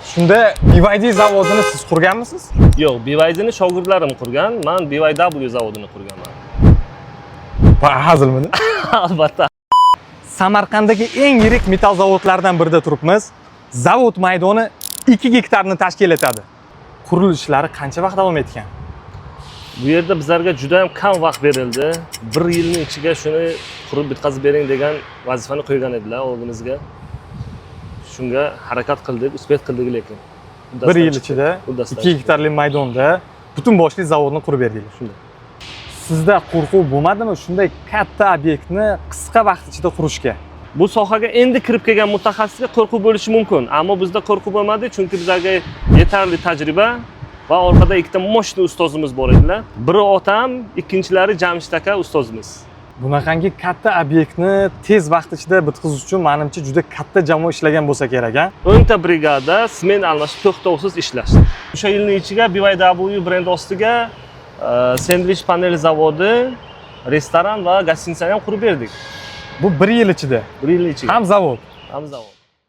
Shunda BYD zavodini siz qurganmisiz? Yo'q, BYDni shogirdlarim qurgan, men BYW zavodini qurganman. Hazilmidi? Albatta. Samarqanddagi eng yirik metall zavodlaridan birida turibmiz. Zavod maydoni 2 gektarni tashkil etadi. Qurilish ishlari qancha vaqt davom etgan? Bu yerda bizlarga juda ham kam vaqt berildi. 1 yilning ichiga shuni qurib bitkazib bering degan vazifani qo'ygan edilar oldimizga. Shunga harakat qildik, uspet qildik lekin. 1 yil ichida 2 gektarli maydonda butun boshli zavodni qurib berdinglar. Shunday. Sizda qo'rquv bo'lmadimi shunday katta obyektni qisqa vaqt ichida qurishga? Bu sohaga endi kirib kelgan mutaxassisga qo'rquv bo'lishi mumkin, ammo bizda qo'rquv bo'lmadi, chunki bizlarga yetarli tajriba va orqada ikkita moshni ustozimiz bor edilar. Biri otam, ikkinchilari Jamshid aka ustozimiz. Bunaqangi katta obyektni tez vaqt ichida bitkazish uchun menimcha juda katta jamoa ishlagan bo'lsa kerak, a? 10 ta brigada smen almashib to'xtovsiz ishlashdi. O'sha yilning ichiga BYW brend ostiga sendvich panel zavodi, restoran va gostinitsani ham qurib berdik. Bu 1 yil ichida. 1 yil ichida. Ham zavod. Ham zavod.